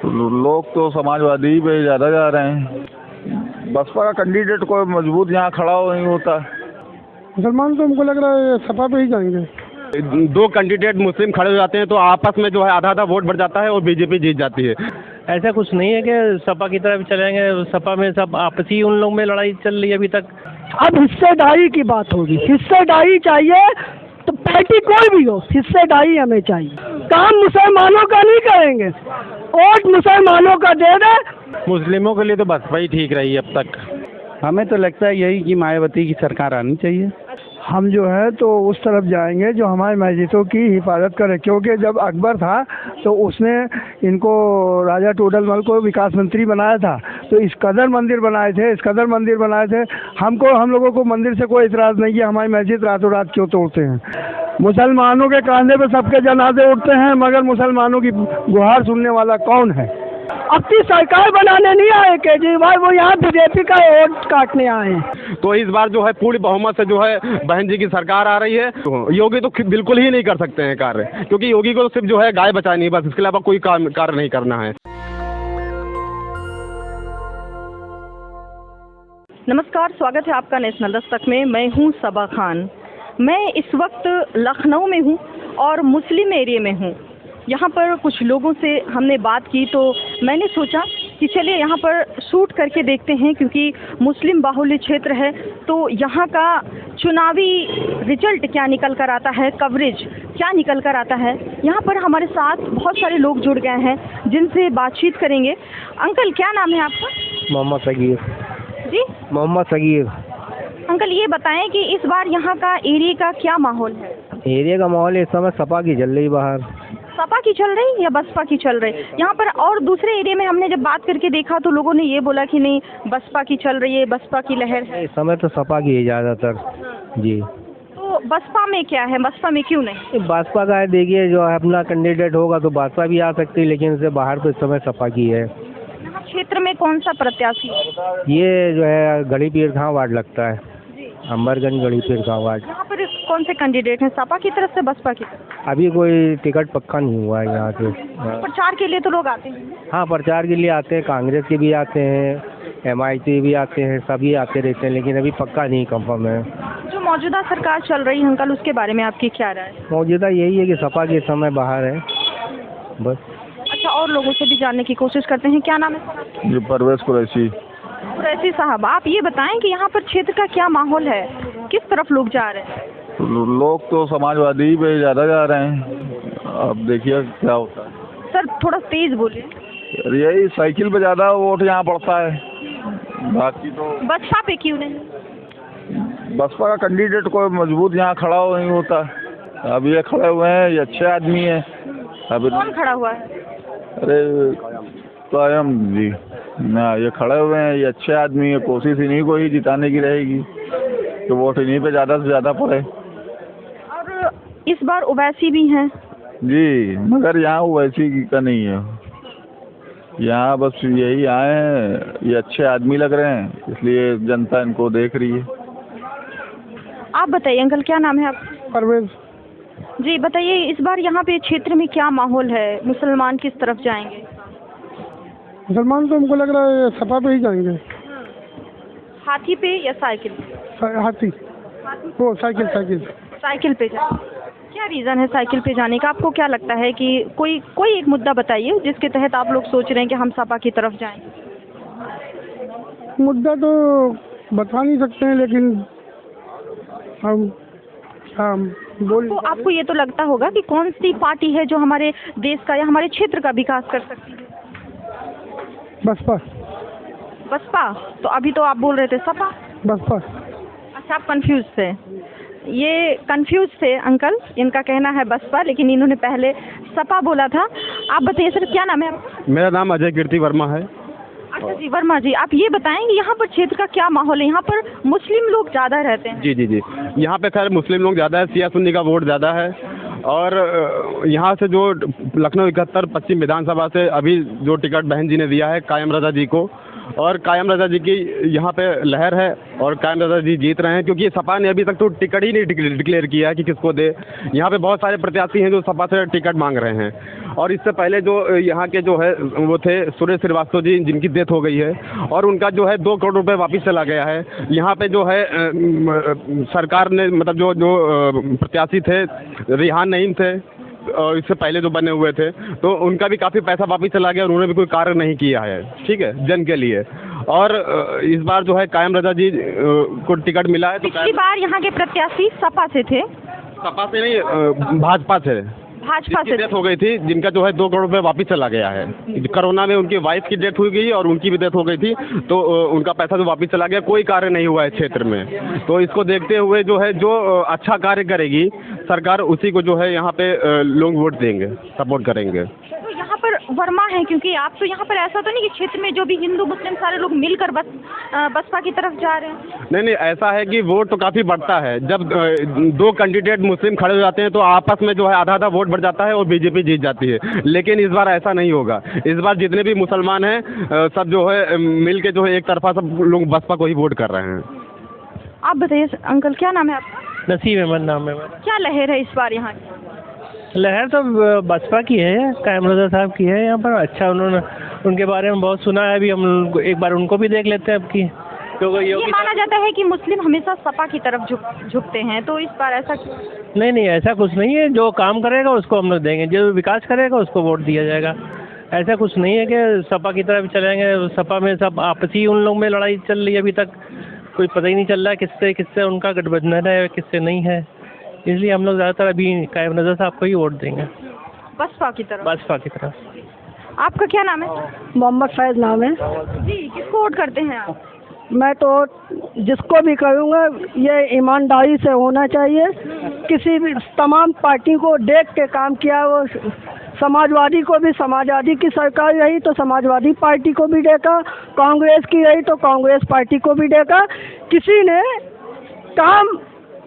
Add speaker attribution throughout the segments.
Speaker 1: लोग तो समाजवादी पे ज़्यादा जा रहे हैं। बसपा का कैंडिडेट कोई मजबूत यहाँ खड़ा हो नहीं होता।
Speaker 2: मुसलमान तो हमको लग रहा है सपा पे ही जाएंगे।
Speaker 3: दो कैंडिडेट मुस्लिम खड़े हो जाते हैं तो आपस में जो है आधा आधा वोट बढ़ जाता है और बीजेपी जीत जाती है।
Speaker 4: ऐसा कुछ नहीं है कि सपा की तरफ चलेंगे। सपा में सब आपसी उन लोग में लड़ाई चल रही है अभी तक।
Speaker 5: अब हिस्सेदारी की बात होगी। हिस्सेदारी चाहिए तो पार्टी कोई भी हो, हिस्सेदारी हमें चाहिए। काम मुसलमानों का नहीं करेंगे, वोट मुसलमानों का दे दे।
Speaker 3: मुस्लिमों के लिए तो बसपा ही ठीक रही है अब तक।
Speaker 6: हमें तो लगता है यही कि मायावती की सरकार आनी चाहिए।
Speaker 2: हम जो है तो उस तरफ जाएंगे जो हमारी मस्जिदों की हिफाजत करे, क्योंकि जब अकबर था तो उसने इनको राजा टोडरमल को विकास मंत्री बनाया था, तो इस कदर मंदिर बनाए थे। हम लोगों को मंदिर से कोई इतराज़ नहीं है। हमारी मस्जिद रातों रात क्यों तोड़ते हैं? मुसलमानों के कांधे पे सबके जनाजे उठते हैं, मगर मुसलमानों की गुहार सुनने वाला कौन है?
Speaker 5: अपनी सरकार बनाने नहीं आए केजरीवाल, वो यहाँ बीजेपी का वोट काटने आए हैं।
Speaker 3: तो इस बार जो है पूरी बहुमत से जो है बहन जी की सरकार आ रही है। तो योगी तो बिल्कुल ही नहीं कर सकते हैं कार्य, क्योंकि योगी को सिर्फ जो है गाय बचानी है बस, इसके अलावा कोई कार्य नहीं करना है।
Speaker 7: नमस्कार, स्वागत है आपका नेशनल दस्तक में। मैं हूं सबा खान। मैं इस वक्त लखनऊ में हूं और मुस्लिम एरिया में हूं। यहाँ पर कुछ लोगों से हमने बात की तो मैंने सोचा कि चलिए यहाँ पर शूट करके देखते हैं, क्योंकि मुस्लिम बाहुल्य क्षेत्र है तो यहाँ का चुनावी रिजल्ट क्या निकल कर आता है, कवरेज क्या निकल कर आता है। यहाँ पर हमारे साथ बहुत सारे लोग जुड़ गए हैं जिनसे बातचीत करेंगे। अंकल, क्या नाम है आपका?
Speaker 4: मोहम्मद सगीर।
Speaker 7: जी,
Speaker 4: मोहम्मद सगीर।
Speaker 7: अंकल ये बताएं कि इस बार यहाँ का एरिया का क्या माहौल है?
Speaker 4: एरिया का माहौल इस समय सपा की चल रही बाहर।
Speaker 7: सपा की चल रही या बसपा की चल रही? यहाँ पर और दूसरे एरिया में हमने जब बात करके देखा तो लोगों ने ये बोला कि नहीं बसपा की चल रही है, बसपा की लहर है।
Speaker 4: इस समय तो सपा की है ज़्यादातर। जी,
Speaker 7: तो बसपा में क्या है, बसपा में क्यों नहीं?
Speaker 4: बसपा का है, देखिए जो है अपना कैंडिडेट होगा तो बसपा भी आ सकती है, लेकिन इससे बाहर तो इस समय सपा की है।
Speaker 7: यहाँ क्षेत्र में कौन सा प्रत्याशी है?
Speaker 4: ये जो है गढ़ी पीर खां वार्ड लगता है, अमरगंज गढ़ी पीर खां वार्ड।
Speaker 7: यहाँ पर कौन से कैंडिडेट हैं, सपा की तरफ से बसपा की तरफ?
Speaker 4: अभी कोई टिकट पक्का नहीं हुआ है यहाँ से।
Speaker 7: प्रचार के लिए तो लोग आते हैं।
Speaker 4: हाँ, प्रचार के लिए आते हैं, कांग्रेस के भी आते हैं, MIT भी आते हैं, सभी आते रहते हैं, लेकिन अभी पक्का नहीं कंफर्म है।
Speaker 7: जो मौजूदा सरकार चल रही है अंकल, उसके बारे में आपकी क्या राय है?
Speaker 4: मौजूदा यही है कि सपा के समय बाहर है बस।
Speaker 7: अच्छा, और लोगों से भी जानने की कोशिश करते हैं। क्या नाम है?
Speaker 1: ये परवेज कुरैशी।
Speaker 7: कुरैशी साहब, आप ये बताएं कि यहाँ पर क्षेत्र का क्या माहौल है, किस तरफ लोग जा रहे हैं?
Speaker 1: लोग तो समाजवादी पे ज़्यादा जा रहे हैं। अब देखिए क्या होता है।
Speaker 7: सर थोड़ा तेज बोलिए।
Speaker 1: यही साइकिल पे ज़्यादा वोट यहाँ पड़ता है, बाकी तो
Speaker 7: बसपा पे क्यों नहीं?
Speaker 1: बसपा का कैंडिडेट कोई मजबूत यहाँ खड़ा हो नहीं होता। अब ये खड़े हुए हैं, ये अच्छे आदमी हैं। अब
Speaker 7: कौन खड़ा हुआ है?
Speaker 1: अरे कायम जी ना, ये खड़े हुए हैं, ये अच्छे आदमी है। कोशिश इन्हीं को ही जिताने की रहेगी, तो वोट इन्हीं पे ज़्यादा से ज़्यादा पड़े।
Speaker 7: और इस बार ओवैसी भी हैं
Speaker 1: जी, मगर यहाँ ओवैसी का नहीं है। यहाँ बस यही आए हैं, ये अच्छे आदमी लग रहे हैं, इसलिए जनता इनको देख रही है।
Speaker 7: आप बताइए अंकल, क्या नाम है आपका?
Speaker 2: परवेज।
Speaker 7: जी बताइए, इस बार यहाँ पे क्षेत्र में क्या माहौल है, मुसलमान किस तरफ जाएंगे?
Speaker 2: मुसलमान तो हमको लग रहा है सपा पे ही जाएंगे।
Speaker 7: हाथी पे या साइकिल?
Speaker 2: हाथी वो साइकिल
Speaker 7: साइकिल पे जाए। क्या रीज़न है साइकिल पे जाने का? आपको क्या लगता है कि कोई एक मुद्दा बताइए जिसके तहत आप लोग सोच रहे हैं कि हम सपा की तरफ जाएंगे?
Speaker 2: मुद्दा तो बता नहीं सकते हैं, लेकिन हम क्या बोल।
Speaker 7: तो आपको ये तो लगता होगा कि कौन सी पार्टी है जो हमारे देश का या हमारे क्षेत्र का विकास कर सकती है? बसपा। तो अभी तो आप बोल रहे थे सपा।
Speaker 2: बसपा।
Speaker 7: अच्छा, आप कंफ्यूज थे। ये कंफ्यूज थे अंकल, इनका कहना है बसपा, लेकिन इन्होंने पहले सपा बोला था। आप बताइए सर, क्या नाम है आपका?
Speaker 3: मेरा नाम अजय कीर्ति वर्मा है।
Speaker 7: अच्छा जी, वर्मा जी, आप ये बताएंगे यहाँ पर क्षेत्र का क्या माहौल है? यहाँ पर मुस्लिम लोग ज़्यादा रहते हैं।
Speaker 3: जी, यहाँ पे खैर मुस्लिम लोग ज़्यादा है, सिया सुन्नी का वोट ज़्यादा है। और यहाँ से जो लखनऊ 71 पश्चिम विधानसभा से अभी जो टिकट बहन जी ने दिया है कायम रजा जी को, और कायम रजा जी की यहाँ पे लहर है और कायम रजा जी जीत रहे हैं, क्योंकि सपा ने अभी तक तो टिकट ही नहीं डिक्लेयर किया है कि किसको दे। यहाँ पे बहुत सारे प्रत्याशी हैं जो सपा से टिकट मांग रहे हैं। और इससे पहले जो यहाँ के जो है वो थे सुरेश श्रीवास्तव जी, जिनकी डेथ हो गई है, और उनका जो है 2 करोड़ रुपए वापस चला गया है। यहाँ पे जो है सरकार ने मतलब जो प्रत्याशी थे रिहान नईम थे, और इससे पहले जो बने हुए थे, तो उनका भी काफ़ी पैसा वापस चला गया और उन्होंने भी कोई कार्य नहीं किया है, ठीक है, जन के लिए। और इस बार जो है कायम रजा जी को टिकट मिला है। तो
Speaker 7: पिछली बार यहाँ के प्रत्याशी सपा से थे।
Speaker 3: सपा से नहीं, भाजपा से।
Speaker 7: भाजपा से
Speaker 3: डेथ हो गई थी, जिनका जो है 2 करोड़ रुपये वापस चला गया है। कोरोना में उनकी वाइफ की डेथ हुई गई और उनकी भी डेथ हो गई थी, तो उनका पैसा जो वापस चला गया, कोई कार्य नहीं हुआ है क्षेत्र में। तो इसको देखते हुए जो है जो अच्छा कार्य करेगी सरकार, उसी को जो है यहाँ पे लोग वोट देंगे, सपोर्ट करेंगे।
Speaker 7: तो यहाँ पर वर्मा है, क्योंकि आप तो यहाँ पर ऐसा तो नहीं कि क्षेत्र में जो भी हिंदू मुस्लिम सारे लोग मिलकर बसपा की तरफ जा रहे हैं?
Speaker 3: नहीं, ऐसा है कि वोट तो काफ़ी बढ़ता है। जब 2 कैंडिडेट मुस्लिम खड़े हो जाते हैं तो आपस में जो है आधा वोट बढ़ जाता है और बीजेपी जीत जाती है। लेकिन इस बार ऐसा नहीं होगा। इस बार जितने भी मुसलमान हैं सब जो है मिल के जो है एक तरफा सब लोग बसपा को ही वोट कर रहे हैं।
Speaker 7: आप बताइए अंकल, क्या नाम है आपका?
Speaker 4: नसीब अहमद नाम है मेरा।
Speaker 7: क्या लहर है इस बार यहाँ की?
Speaker 4: लहर तो बसपा की है, कायम रजा साहब की है यहाँ पर। अच्छा, उन्होंने उनके बारे में बहुत सुना है, अभी हम एक बार उनको भी देख लेते हैं अब की, क्योंकि
Speaker 7: ये माना जाता है कि मुस्लिम हमेशा सपा की तरफ झुकते हैं, तो इस बार ऐसा क्यों?
Speaker 4: नहीं, ऐसा कुछ नहीं है। जो काम करेगा उसको हम लोग देंगे, जो विकास करेगा उसको वोट दिया जाएगा। ऐसा कुछ नहीं है कि सपा की तरफ चलेंगे। सपा में सब आपसी उन लोग में लड़ाई चल रही है, अभी तक कोई पता ही नहीं चल रहा है किससे उनका गठबंधन है, किससे नहीं है। इसलिए हम लोग ज़्यादातर अभी कायम रजा साहब को ही वोट देंगे,
Speaker 7: बसपा की तरफ।
Speaker 4: बसपा की तरफ।
Speaker 7: आपका क्या नाम है?
Speaker 5: मोहम्मद फैज नाम है।
Speaker 7: जी, किसको वोट करते हैं आप?
Speaker 5: मैं तो जिसको भी करूँगा ये ईमानदारी से होना चाहिए। किसी भी तमाम पार्टी को देख के काम किया, वो समाजवादी को भी, समाजवादी की सरकार रही तो समाजवादी पार्टी को भी देखा, कांग्रेस की रही तो कांग्रेस पार्टी को भी देखा। किसी ने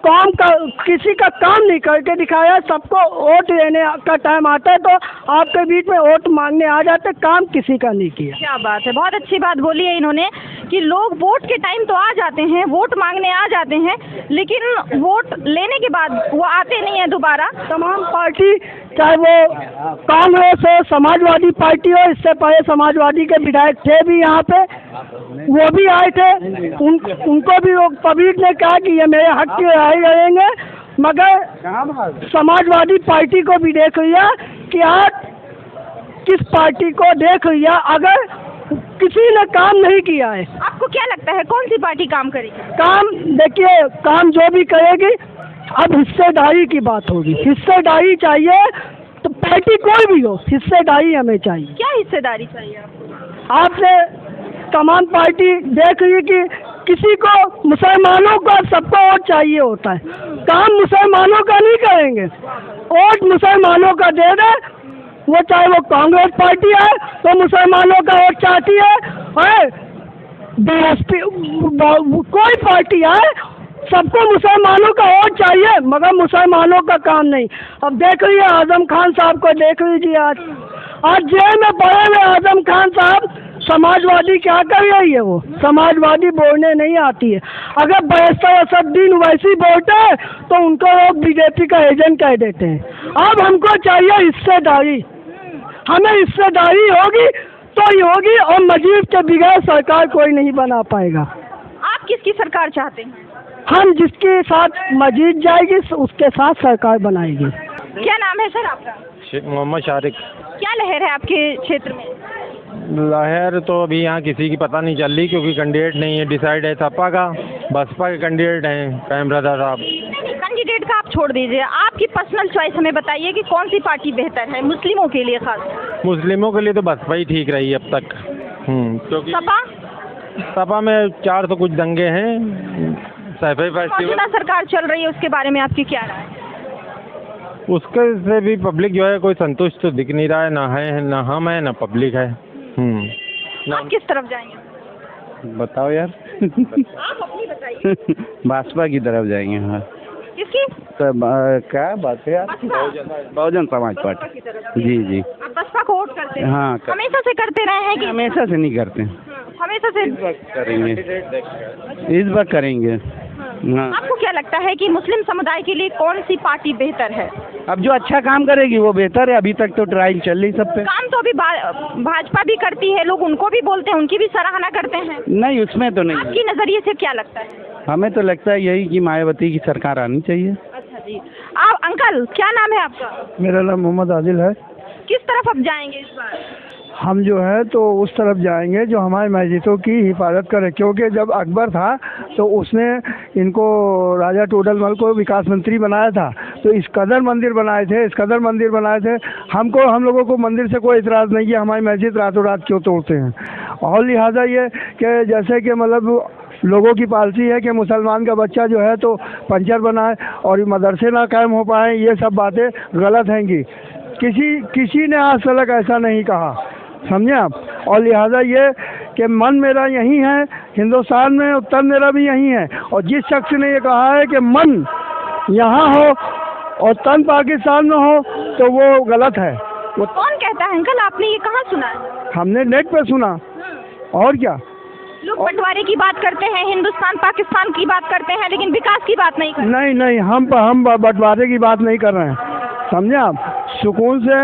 Speaker 5: किसी का काम नहीं करके दिखाया। सबको वोट देने का टाइम आता है तो आपके बीच में वोट मांगने आ जाते, काम किसी का नहीं किया।
Speaker 7: क्या बात है, बहुत अच्छी बात बोली है इन्होंने कि लोग वोट के टाइम तो आ जाते हैं, वोट मांगने आ जाते हैं, लेकिन वोट लेने के बाद वो आते नहीं है दोबारा।
Speaker 5: तमाम पार्टी, चाहे वो कांग्रेस हो, समाजवादी पार्टी हो, इससे पहले समाजवादी के विधायक थे भी यहाँ पे, वो भी आए थे। उनको भी पब्लिक ने कहा कि ये मेरे हक की लड़ाई लड़ेंगे, मगर समाजवादी पार्टी को भी देख लिया कि आज किस पार्टी को देख लिया, अगर किसी ने काम नहीं किया है।
Speaker 7: आपको क्या लगता है कौन सी पार्टी काम करेगी?
Speaker 5: काम देखिए, काम जो भी करेगी, अब हिस्सेदारी की बात होगी। हिस्सेदारी चाहिए तो पार्टी कोई भी हो, हिस्सेदारी हमें चाहिए।
Speaker 7: क्या हिस्सेदारी चाहिए आपको?
Speaker 5: आपने तमाम पार्टी देख ली कि किसी को मुसलमानों का सबको वोट चाहिए होता है, काम मुसलमानों का नहीं करेंगे, वोट मुसलमानों का दे दे। वो चाहे वो कांग्रेस पार्टी है तो मुसलमानों का वोट चाहती है, बीएसपी कोई पार्टी है, सबको मुसलमानों का वोट चाहिए, मगर मुसलमानों का काम नहीं। अब देख लीजिए आजम खान साहब को, देख लीजिए आज जेल में पड़े हुए आजम खान साहब, समाजवादी क्या कर रही है? वो समाजवादी बोलने नहीं आती है। अगर बैरिस्टर असदुद्दीन वैसी बोलते तो उनको लोग बीजेपी का एजेंट कह देते हैं। अब हमको चाहिए हिस्सेदारी, हमें हिस्सेदारी होगी तो ही होगी, और मजीद के बगैर सरकार कोई नहीं बना पाएगा।
Speaker 7: आप किसकी सरकार चाहते हैं?
Speaker 5: हम जिसके साथ मजीद जाएगी उसके साथ सरकार बनाएगी।
Speaker 7: क्या नाम है सर आपका?
Speaker 8: शेख मोहम्मद शारिक।
Speaker 7: क्या लहर है आपके क्षेत्र में?
Speaker 8: लहर तो अभी यहाँ किसी की पता नहीं चल रही, क्योंकि कैंडिडेट नहीं है। डिसाइड है सपा का, बसपा के कैंडिडेट हैं कायम रजा साहब।
Speaker 7: कैंडिडेट का आप छोड़ दीजिए, आपकी पर्सनल चॉइस हमें बताइए कि कौन सी पार्टी बेहतर है मुस्लिमों के लिए? खास
Speaker 8: मुस्लिमों के लिए तो बसपा ही ठीक रही अब तक। क्योंकि सपा में 4 तो कुछ दंगे हैं। सैफई फेस्टिवल
Speaker 7: सरकार चल रही है, उसके बारे में आपकी क्या राय है?
Speaker 8: उसके से भी पब्लिक जो है कोई संतुष्ट तो दिख नहीं रहा है, ना है, ना हम है, ना पब्लिक है।
Speaker 7: आप किस तरफ जाएंगे?
Speaker 6: बताओ यार।
Speaker 7: आप अपनी बताइए।
Speaker 6: भाजपा की तरफ जाएंगे। हाँ,
Speaker 7: किसकी?
Speaker 6: क्या बात है यार? बहुजन समाज पार्टी। जी।
Speaker 7: आप बसपा को वोट करते हैं?
Speaker 6: हाँ,
Speaker 7: हमेशा से करते रहे हैं कि?
Speaker 6: हमेशा से नहीं करते,
Speaker 7: हमेशा से
Speaker 6: करेंगे, इस बार करेंगे। हाँ।
Speaker 7: आपको क्या लगता है कि मुस्लिम समुदाय के लिए कौन सी पार्टी बेहतर है?
Speaker 6: अब जो अच्छा काम करेगी वो बेहतर है। अभी तक तो ट्रायल चल रही सब पे।
Speaker 7: काम तो अभी भाजपा भी करती है, लोग उनको भी बोलते हैं, उनकी भी सराहना करते हैं।
Speaker 6: नहीं, उसमें तो नहीं है।
Speaker 7: आपकी नजरिए से क्या लगता है?
Speaker 6: हमें तो लगता है यही कि मायावती की सरकार आनी चाहिए।
Speaker 7: अच्छा जी। आप अंकल, क्या नाम है आपका?
Speaker 2: मेरा नाम मोहम्मद आदिल है।
Speaker 7: किस तरफ आप जाएंगे इस बार?
Speaker 2: हम जो है तो उस तरफ जाएंगे जो हमारी मस्जिदों की हिफाजत करे, क्योंकि जब अकबर था तो उसने इनको राजा टोडरमल को विकास मंत्री बनाया था, तो इस कदर मंदिर बनाए थे। हम लोगों को मंदिर से कोई इतराज़ नहीं है, हमारी मस्जिद रातों रात क्यों तोड़ते हैं। और लिहाजा ये कि जैसे कि मतलब लोगों की पॉलिसी है कि मुसलमान का बच्चा जो है तो पंचर बनाए और मदरसे ना कायम हो पाए, ये सब बातें गलत हैंगी। किसी ने आज तक ऐसा नहीं कहा, समझे आप। और लिहाजा ये कि मन मेरा यही है हिंदुस्तान में, उत्तर मेरा भी यही है। और जिस शख्स ने ये कहा है कि मन यहाँ हो और तन पाकिस्तान में हो तो वो गलत है। वो
Speaker 7: कौन कहता है अंकल? आपने ये कहाँ सुना है?
Speaker 2: हमने नेट पे सुना, और क्या।
Speaker 7: लोग बंटवारे की बात करते हैं, हिंदुस्तान पाकिस्तान की बात करते हैं, लेकिन विकास की बात नहीं करते।
Speaker 2: नहीं, हम बंटवारे की बात नहीं कर रहे हैं, समझे आप। सुकून से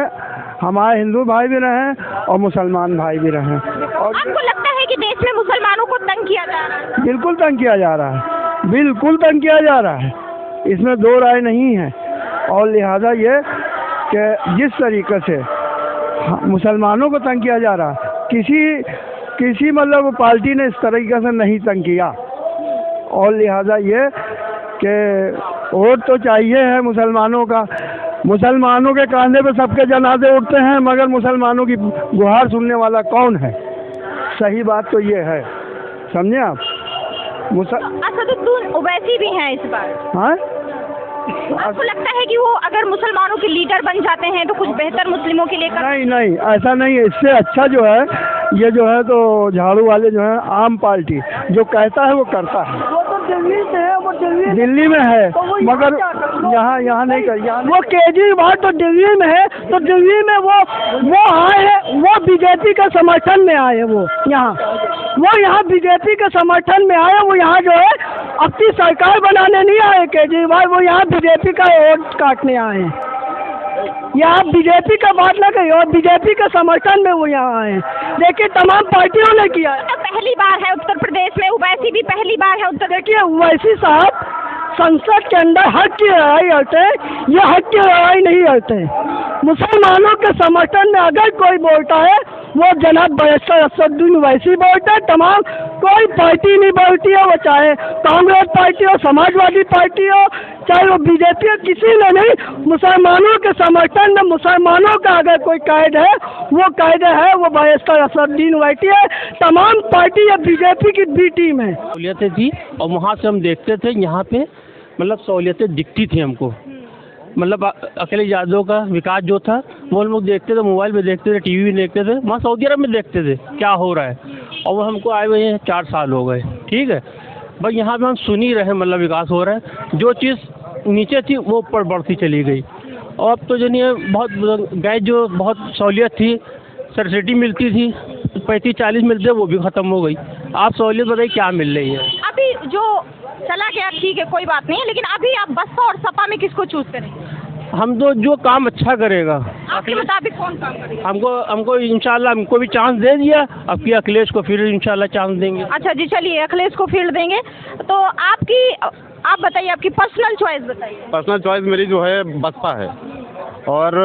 Speaker 2: हमारे हिंदू भाई भी रहें और मुसलमान भाई भी रहें। और
Speaker 7: आपको लगता है कि देश में मुसलमानों को तंग किया जा रहा है?
Speaker 2: बिल्कुल तंग किया जा रहा है, बिल्कुल तंग किया जा रहा है, इसमें दो राय नहीं है। और लिहाजा ये कि जिस तरीके से मुसलमानों को तंग किया जा रहा है, किसी मतलब पार्टी ने इस तरीके से नहीं तंग किया। और लिहाजा ये कि वोट तो चाहिए है मुसलमानों का। मुसलमानों के कांधे पे सबके जनाजे उठते हैं, मगर मुसलमानों की गुहार सुनने वाला कौन है? सही बात तो ये है, समझे आप।
Speaker 7: असदुद्दीन ओवैसी भी हैं इस बार।
Speaker 2: हाँ,
Speaker 7: आपको लगता है कि वो अगर मुसलमानों के लीडर बन जाते हैं तो कुछ बेहतर मुस्लिमों के लिए
Speaker 2: नहीं, ऐसा नहीं है। इससे अच्छा जो है ये जो है तो झाड़ू वाले जो है, आम पार्टी जो कहता है वो करता है।
Speaker 5: वो तो दिल्ली से है, वो
Speaker 2: दिल्ली में है, मगर यहाँ नहीं कर।
Speaker 5: वो केजरीवाल तो दिल्ली में है, तो दिल्ली में वो आए हैं, वो बीजेपी के समर्थन में आए। वो यहाँ बीजेपी के समर्थन में आए। वो यहाँ जो है अपनी सरकार बनाने नहीं आए केजरीवाल, वो यहाँ बीजेपी का वोट काटने आए हैं। यहाँ बीजेपी का बात न कही, और बीजेपी के समर्थन में वो यहाँ आए। देखिए तमाम पार्टियों ने किया है।
Speaker 7: पहली बार है उत्तर प्रदेश में, ओवैसी भी पहली बार है उत्तर।
Speaker 5: देखिए ओवैसी साहब संसद के अंदर हक की लड़ाई लड़ते हैं, ये हक की लड़ाई नहीं लड़ते। मुसलमानों के समर्थन में अगर कोई बोलता है वो जनाब बैरिस्टर असदुद्दीन ओवैसी बोलते हैं। तमाम कोई पार्टी नहीं बोलती है, वो चाहे कांग्रेस पार्टी हो, समाजवादी पार्टी हो, चाहे वो बीजेपी हो, किसी ने नहीं। मुसलमानों के समर्थन में मुसलमानों का अगर कोई कायद है, वो कायद है वो बैरिस्टर असदुद्दीन ओवैसी है। तमाम पार्टी या बीजेपी की बी टीम है।
Speaker 4: सहूलियतें थी और वहाँ से हम देखते थे, यहाँ पे मतलब सहूलियतें दिखती थी हमको। मतलब अखिलेश यादव का विकास जो था वो हम लोग देखते थे, मोबाइल में देखते थे, टीवी में देखते थे, वहाँ सऊदी अरब में देखते थे क्या हो रहा है। और वो हमको आए हुए हैं 4 साल हो गए, ठीक है। बस यहाँ पे हम सुन ही रहे, मतलब विकास हो रहा है। जो चीज़ नीचे थी वो ऊपर बढ़ती चली गई। और अब तो जानिए बहुत गैस जो बहुत सहूलियत थी, सब्सिडी मिलती थी 35-40 मिलते, वो भी ख़त्म हो गई। आप सहूलियत बताइए क्या मिल रही है?
Speaker 7: अभी जो चला गया ठीक है, कोई बात नहीं है, लेकिन अभी आप बसपा और सपा में किसको चूज करेंगे?
Speaker 4: हम तो जो काम अच्छा करेगा।
Speaker 7: आपके मुताबिक कौन काम करेगा?
Speaker 4: हमको इंशाल्लाह हमको भी चांस दे दिया, अब की अखिलेश को फिर इंशाल्लाह चांस देंगे।
Speaker 7: अच्छा जी, चलिए अखिलेश को फील्ड देंगे। तो आप बताइए, आपकी पर्सनल चॉइस बताइए।
Speaker 3: पर्सनल चॉइस मेरी जो है बसपा है, और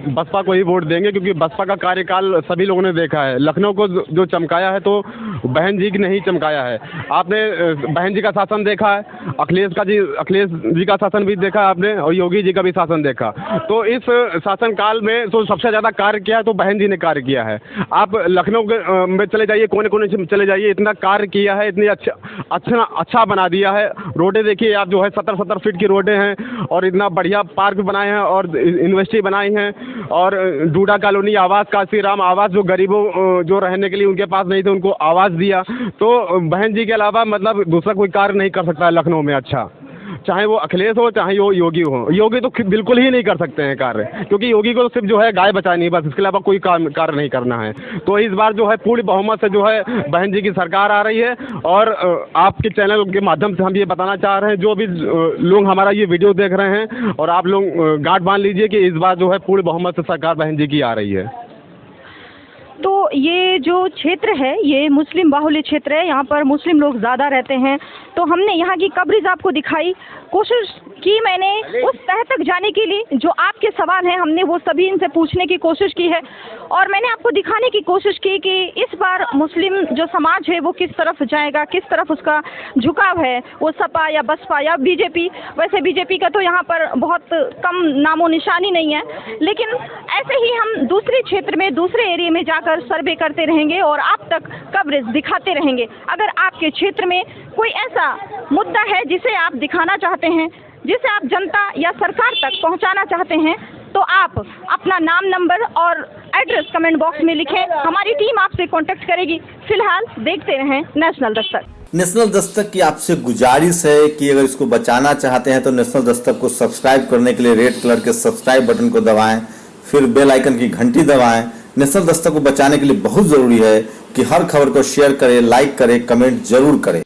Speaker 3: बसपा को ही वोट देंगे क्योंकि बसपा का कार्यकाल सभी लोगों ने देखा है। लखनऊ को जो चमकाया है तो बहन जी ने ही चमकाया है। आपने बहन जी का शासन देखा है, अखिलेश जी का शासन भी देखा है आपने, और योगी जी का भी शासन देखा। तो इस शासन काल में तो सबसे ज़्यादा कार्य किया है तो बहन जी ने कार्य किया है। आप लखनऊ में चले जाइए, कोने कोने से चले जाइए, इतना कार्य किया है, इतनी अच्छा बना दिया है। रोडें देखिए आप, जो है 70-70 फीट की रोडें हैं, और इतना बढ़िया पार्क बनाए हैं, और यूनिवर्सिटी बनाई हैं, और डूडा कॉलोनी आवास, काशी राम आवास, जो गरीबों जो रहने के लिए उनके पास नहीं थे उनको आवास दिया। तो बहन जी के अलावा मतलब दूसरा कोई कार्य नहीं कर सकता है लखनऊ में अच्छा। चाहे वो अखिलेश हो चाहे वो योगी हो। योगी तो बिल्कुल ही नहीं कर सकते हैं कार्य, क्योंकि योगी को तो सिर्फ जो है गाय बचानी है बस, इसके अलावा कोई कार्य नहीं करना है। तो इस बार जो है पूर्ण बहुमत से जो है बहन जी की सरकार आ रही है। और आपके चैनल के माध्यम से हम ये बताना चाह रहे हैं, जो भी लोग हमारा ये वीडियो देख रहे हैं, और आप लोग गांठ बांध लीजिए कि इस बार जो है पूर्ण बहुमत से सरकार बहन जी की आ रही है।
Speaker 7: तो ये जो क्षेत्र है ये मुस्लिम बाहुल्य क्षेत्र है, यहाँ पर मुस्लिम लोग ज़्यादा रहते हैं। तो हमने यहाँ की कवरेज आपको दिखाई, कोशिश की मैंने उस तह तक जाने के लिए जो आपके सवाल हैं, हमने वो सभी इनसे पूछने की कोशिश की है। और मैंने आपको दिखाने की कोशिश की कि इस बार मुस्लिम जो समाज है वो किस तरफ जाएगा, किस तरफ उसका झुकाव है, वो सपा या बसपा या बीजेपी। वैसे बीजेपी का तो यहाँ पर बहुत कम नामो निशानी नहीं है, लेकिन ऐसे ही हम दूसरे क्षेत्र में दूसरे एरिया में जाकर सर्वे करते रहेंगे और आप तक कवरेज दिखाते रहेंगे। अगर आपके क्षेत्र में कोई ऐसा मुद्दा है जिसे आप दिखाना चाहते हैं, जिसे आप जनता या सरकार तक पहुंचाना चाहते हैं, तो आप अपना नाम, नंबर और एड्रेस कमेंट बॉक्स में लिखें। हमारी टीम आपसे कांटेक्ट करेगी। फिलहाल देखते रहें नेशनल दस्तक।
Speaker 9: नेशनल दस्तक की आपसे गुजारिश है कि अगर इसको बचाना चाहते हैं तो नेशनल दस्तक को सब्सक्राइब करने के लिए रेड कलर के सब्सक्राइब बटन को दबाएं, फिर बेल आइकन की घंटी दबाएं। नेशनल दस्तक को बचाने के लिए बहुत जरूरी है कि हर खबर को शेयर करें, लाइक करें, कमेंट जरूर करें।